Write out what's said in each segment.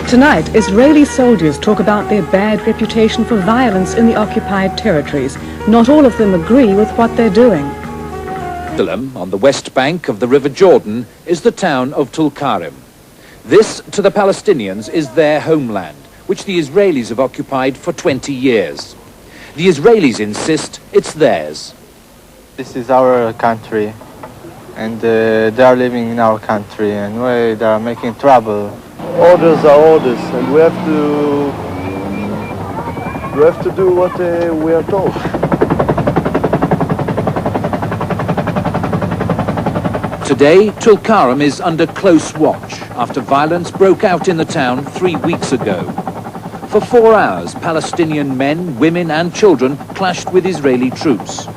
Tonight, Israeli soldiers talk about their bad reputation for violence in the occupied territories. Not all of them agree with what they're doing. Jerusalem, on the west bank of the River Jordan, is the town of Tulkarem. This, to the Palestinians, is their homeland, which the Israelis have occupied for 20 years. The Israelis insist it's theirs. This is our country, and they are living in our country, and they are making trouble. Orders are orders, and we have to do what we are told. Today, Tulkarem is under close watch after violence broke out in the town 3 weeks ago. For 4 hours, Palestinian men, women and children clashed with Israeli troops.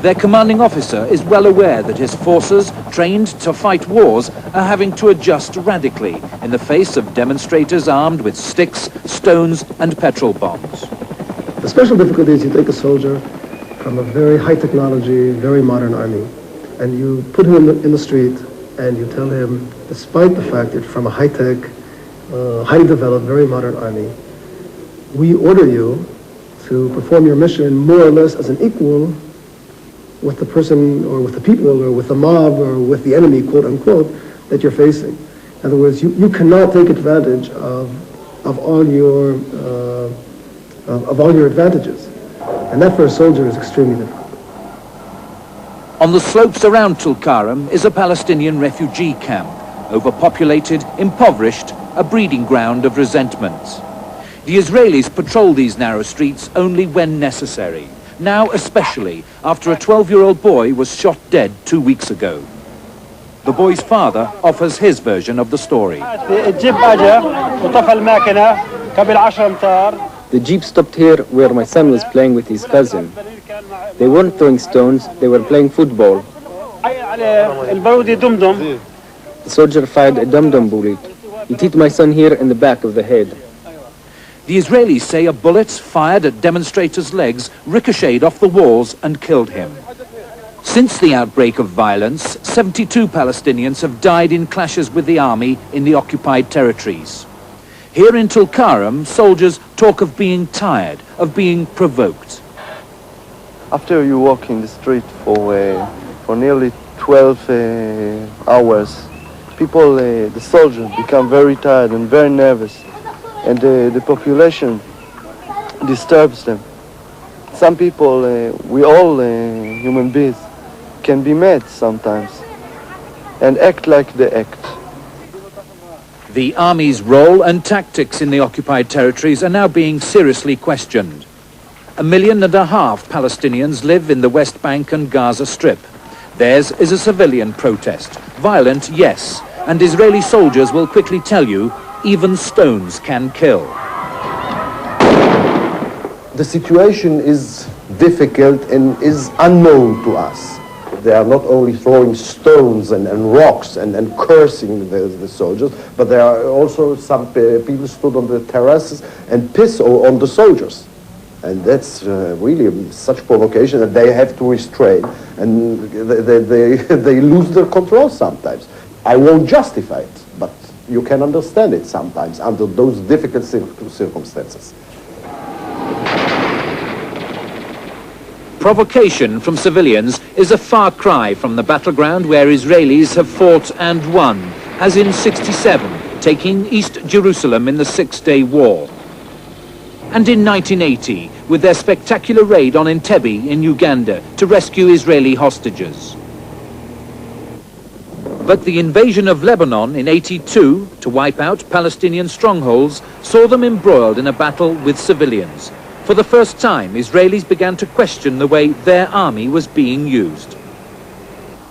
Their commanding officer is well aware that his forces, trained to fight wars, are having to adjust radically in the face of demonstrators armed with sticks, stones and petrol bombs. The special difficulty is you take a soldier from a very high technology, very modern army, and you put him in the street and you tell him, despite the fact that you're from a high-tech, highly developed, very modern army, we order you to perform your mission more or less as an equal with the person or with the people or with the mob or with the enemy, quote unquote, that you're facing. In other words, you cannot take advantage of all your advantages. And that for a soldier is extremely difficult. On the slopes around Tulkarem is a Palestinian refugee camp, overpopulated, impoverished, a breeding ground of resentments. The Israelis patrol these narrow streets only when necessary. Now especially after a 12-year-old boy was shot dead 2 weeks ago. The boy's father offers his version of the story. The jeep stopped here where my son was playing with his cousin. They weren't throwing stones, they were playing football. The soldier fired a dum-dum bullet. It hit my son here in the back of the head. The Israelis say a bullet fired at demonstrators' legs ricocheted off the walls and killed him. Since the outbreak of violence, 72 Palestinians have died in clashes with the army in the occupied territories. Here in Tulkarem, soldiers talk of being tired, of being provoked. After you walk in the street for nearly 12 hours, people, the soldiers, become very tired and very nervous. And the population disturbs them. Some people, we all human beings, can be mad sometimes and act like they act. The army's role and tactics in the occupied territories are now being seriously questioned. 1.5 million Palestinians live in the West Bank and Gaza Strip. Theirs is a civilian protest. Violent, yes, and Israeli soldiers will quickly tell you even stones can kill. The situation is difficult and is unknown to us. They are not only throwing stones and rocks and cursing the soldiers, but there are also some people stood on the terraces and piss on the soldiers. And that's really such provocation that they have to restrain, and they lose their control sometimes. I won't justify it, but you can understand it sometimes under those difficult circumstances. Provocation from civilians is a far cry from the battleground where Israelis have fought and won, as in '67, taking East Jerusalem in the Six-Day War. And in 1980, with their spectacular raid on Entebbe in Uganda to rescue Israeli hostages. But the invasion of Lebanon in '82 to wipe out Palestinian strongholds saw them embroiled in a battle with civilians. For the first time, Israelis began to question the way their army was being used.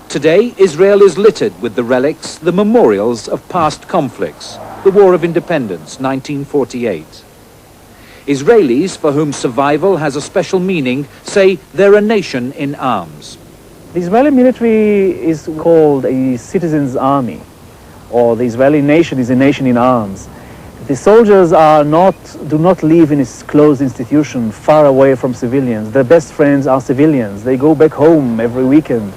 Today, Israel is littered with the relics, the memorials of past conflicts. The War of Independence, 1948. Israelis, for whom survival has a special meaning, say they're a nation in arms. The Israeli military is called a citizens' army, or the Israeli nation is a nation in arms. The soldiers do not live in a closed institution far away from civilians. Their best friends are civilians. They go back home every weekend.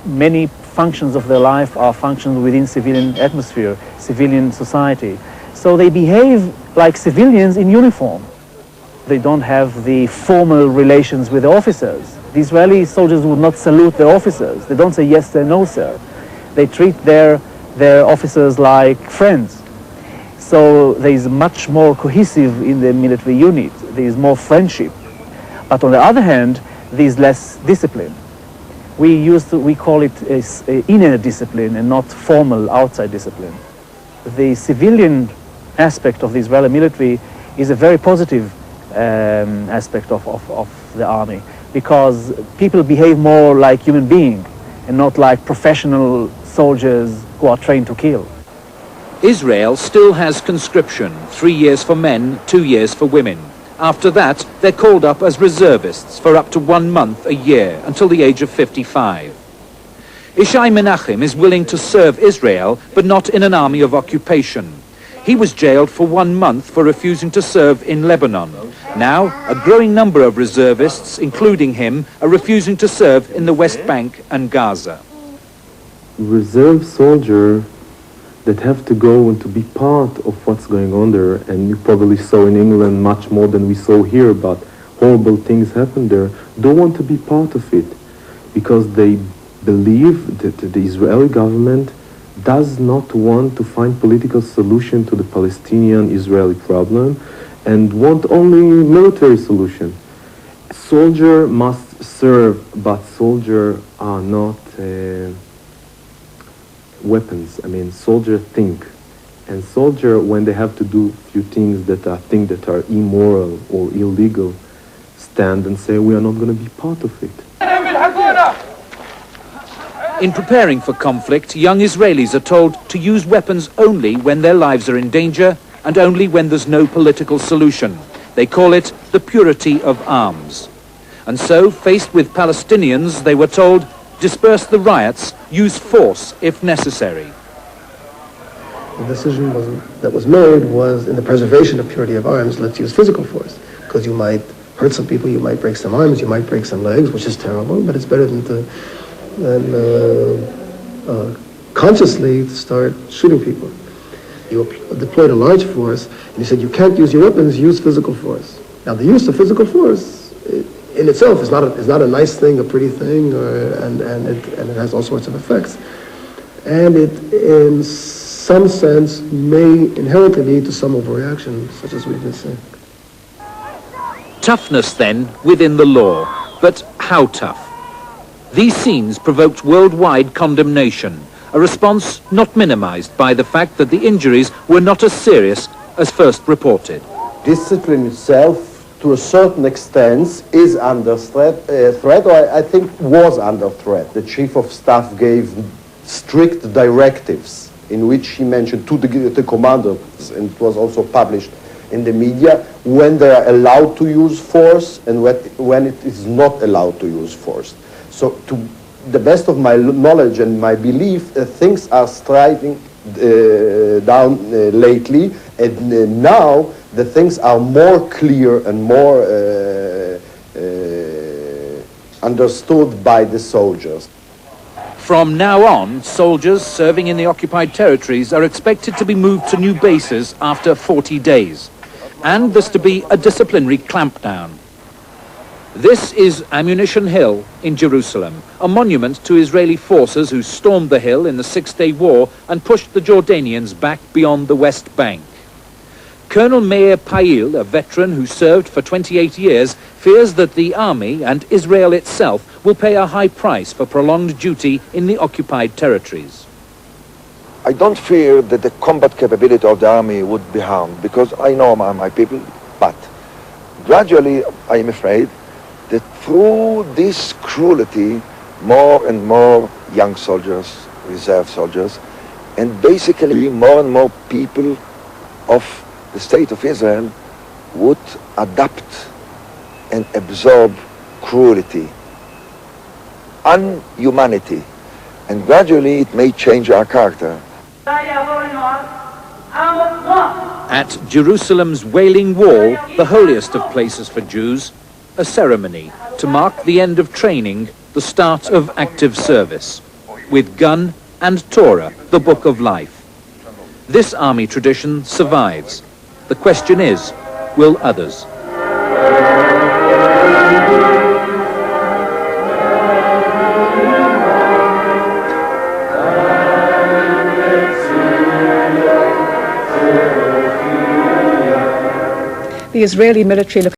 Many functions of their life are functions within civilian atmosphere, civilian society. So they behave like civilians in uniform. They don't have the formal relations with the officers. The Israeli soldiers would not salute their officers. They don't say yes sir, no sir. They treat their officers like friends. So there is much more cohesive in the military unit. There is more friendship. But on the other hand, there is less discipline. We call it inner discipline and not formal outside discipline. The civilian aspect of the Israeli military is a very positive aspect of the army, because people behave more like human beings and not like professional soldiers who are trained to kill. Israel still has conscription, 3 years for men, 2 years for women. After that, they're called up as reservists for up to 1 month a year until the age of 55. Ishai Menachem is willing to serve Israel, but not in an army of occupation. He was jailed for 1 month for refusing to serve in Lebanon. Now, a growing number of reservists, including him, are refusing to serve in the West Bank and Gaza. Reserve soldier that have to go and to be part of what's going on there, and you probably saw in England much more than we saw here, but horrible things happen there, don't want to be part of it because they believe that the Israeli government does not want to find political solution to the Palestinian-Israeli problem and want only military solution. Soldier must serve, but soldier are not weapons. I mean, soldier think. And soldier, when they have to do few things that are immoral or illegal, stand and say, we are not going to be part of it. In preparing for conflict, young Israelis are told to use weapons only when their lives are in danger and only when there's no political solution. They call it the purity of arms. And so, faced with Palestinians, they were told, disperse the riots, use force if necessary. The decision that was made was, in the preservation of purity of arms, let's use physical force, because you might hurt some people, you might break some arms, you might break some legs, which is terrible, but it's better than consciously start shooting people. You deployed a large force, and you said you can't use your weapons, use physical force. Now, the use of physical force in itself is not a nice thing, a pretty thing, and it has all sorts of effects. And it, in some sense, may inherently lead to some overreaction, such as we've been saying. Toughness, then, within the law. But how tough? These scenes provoked worldwide condemnation, a response not minimized by the fact that the injuries were not as serious as first reported. Discipline itself, to a certain extent, is under threat, or I think was under threat. The Chief of Staff gave strict directives in which he mentioned to the commanders, and it was also published in the media, when they are allowed to use force and when it is not allowed to use force. So to the best of my knowledge and my belief, things are striding down lately, and now the things are more clear and more understood by the soldiers. From now on, soldiers serving in the occupied territories are expected to be moved to new bases after 40 days. And there's to be a disciplinary clampdown. This is Ammunition Hill in Jerusalem, a monument to Israeli forces who stormed the hill in the Six-Day War and pushed the Jordanians back beyond the West Bank. Colonel Meir Pail, a veteran who served for 28 years, fears that the army and Israel itself will pay a high price for prolonged duty in the occupied territories. I don't fear that the combat capability of the army would be harmed, because I know my people, but gradually I am afraid that through this cruelty, more and more young soldiers, reserve soldiers, and basically more and more people of the state of Israel would adapt and absorb cruelty, inhumanity, and gradually it may change our character. At Jerusalem's Wailing Wall, the holiest of places for Jews, a ceremony to mark the end of training, the start of active service. with gun and Torah, the book of life. This army tradition survives. The question is, will others? The Israeli military